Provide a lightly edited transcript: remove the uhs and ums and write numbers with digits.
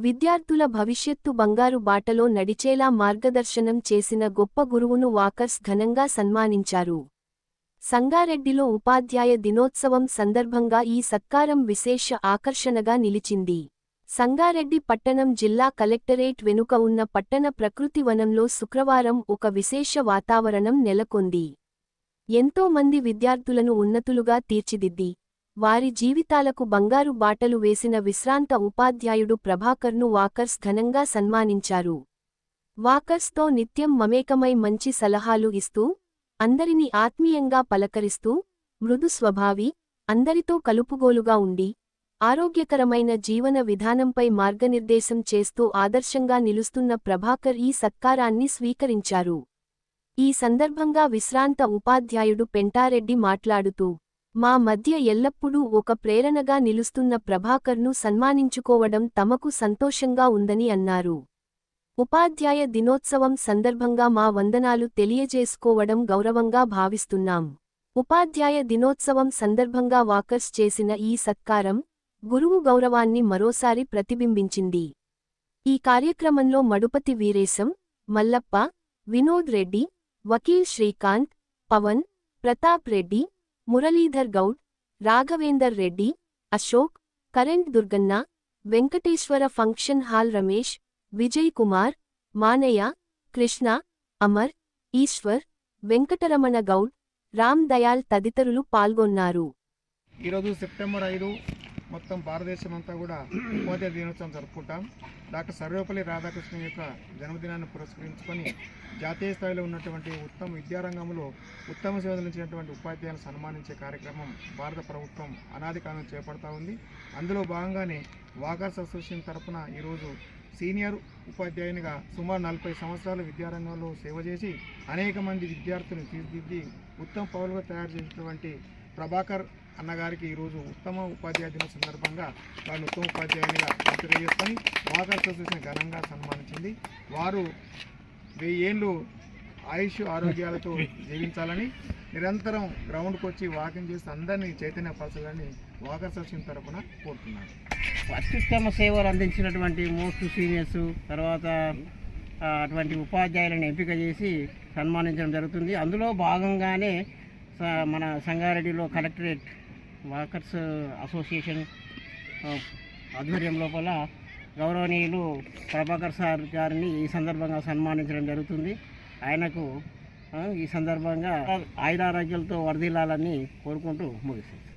విద్యార్థుల భవిష్యత్తు బంగారు బాటలో నడిచేలా మార్గదర్శనం చేసిన గొప్ప గురువును వాకర్స్ ఘనంగా సన్మానించారు. సంగారెడ్డిలో ఉపాధ్యాయ దినోత్సవం సందర్భంగా ఈ సత్కారం విశేష ఆకర్షణగా నిలిచింది. సంగారెడ్డి పట్టణం జిల్లా కలెక్టరేట్ వెనుక ఉన్న పట్టణ ప్రకృతి వనంలో శుక్రవారం ఒక విశేష వాతావరణం నెలకొంది. ఎంతో మంది విద్యార్థులను ఉన్నతులుగా తీర్చిదిద్ది వారి జీవితాలకు బంగారు బాటలు వేసిన విశ్రాంత ఉపాధ్యాయుడు ప్రభాకర్ను వాకర్స్ ఘనంగా సన్మానించారు. వాకర్స్తో నిత్యం మమేకమై మంచి సలహాలు ఇస్తూ, అందరినీ ఆత్మీయంగా పలకరిస్తూ, మృదు స్వభావి, అందరితో కలుపుగోలుగా ఉండి, ఆరోగ్యకరమైన జీవన విధానంపై మార్గనిర్దేశం చేస్తూ ఆదర్శంగా నిలుస్తున్న ప్రభాకర్ ఈ సత్కారాన్ని స్వీకరించారు. ఈ సందర్భంగా విశ్రాంత ఉపాధ్యాయుడు పెంటారెడ్డి మాట్లాడుతూ, మా మధ్య ఎల్లప్పుడూ ఒక ప్రేరణగా నిలుస్తున్న ప్రభాకర్ను సన్మానించుకోవడం తమకు సంతోషంగా ఉందని అన్నారు. ఉపాధ్యాయ దినోత్సవం సందర్భంగా మా వందనాలు తెలియజేసుకోవడం గౌరవంగా భావిస్తున్నాం. ఉపాధ్యాయ దినోత్సవం సందర్భంగా వాకర్స్ చేసిన ఈ సత్కారం గురువు గౌరవాన్ని మరోసారి ప్రతిబింబించింది. ఈ కార్యక్రమంలో Madupathi Veeresham, Mallappa, Vinod Reddy, Vakil Srikanth, Pavan, Pratap Reddy, Muralidhar Goud, Raghavender Reddy, Ashok, current Durganna, Venkateswara function hall Ramesh, Vijay Kumar, Manayya, Krishna, Amar, Eshwar, Venkataramana Goud, Ram Dayal తదితరులు పాల్గొన్నారు. ఈరోజు సెప్టెంబర్ 5 మొత్తం భారతదేశమంతా కూడా ఉపాధ్యాయ దినోత్సవం జరుపుకుంటాం. డాక్టర్ సర్వేపల్లి రాధాకృష్ణ యొక్క జన్మదినాన్ని పురస్కరించుకొని జాతీయ స్థాయిలో ఉన్నటువంటి ఉత్తమ విద్యారంగంలో ఉత్తమ సేవలు అందించినటువంటి ఉపాధ్యాయులను సన్మానించే కార్యక్రమం భారత ప్రభుత్వం అనాది కాలం చేపడతా ఉంది. అందులో భాగంగానే వాకర్స్ అసోసియేషన్ తరఫున ఈరోజు సీనియర్ ఉపాధ్యాయునిగా సుమారు 40 సంవత్సరాలు విద్యారంగంలో సేవ చేసి అనేక మంది విద్యార్థులను తీర్చిదిద్ది ఉత్తమ పౌరులుగా తయారు చేసినటువంటి ప్రభాకర్ అన్నగారికి ఈరోజు ఉత్తమ ఉపాధ్యాయ దిన సందర్భంగా వారిని ఉత్తమ ఉపాధ్యాయునిగా తెలియజేసుకొని వాకర్స్ అసోసియేషన్ ఘనంగా సన్మానించింది. వారు 1000 ఏళ్ళు ఆయుష్ ఆరోగ్యాలతో జీవించాలని, నిరంతరం గ్రౌండ్కి వచ్చి వాకింగ్ చేసి అందరినీ చైతన్యపరచాలని వాకర్స్ అసోసియేషన్ తరఫున కోరుతున్నారు. అత్యుత్తమ సేవలు అందించినటువంటి మోస్ట్ సీనియర్స్ తర్వాత అటువంటి ఉపాధ్యాయులను ఎంపిక చేసి సన్మానించడం జరుగుతుంది. అందులో భాగంగానే మన సంగారెడ్డిలో కలెక్టరేట్ వాకర్స్ అసోసియేషన్ ఆధ్వర్యం లోపల గౌరవనీయులు ప్రభాకర్ సార్ గారిని ఈ సందర్భంగా సన్మానించడం జరుగుతుంది. ఆయనకు ఈ సందర్భంగా ఆయురారోగ్యాలతో వర్ధిల్లాలని కోరుకుంటూ ముగిస్తుంది.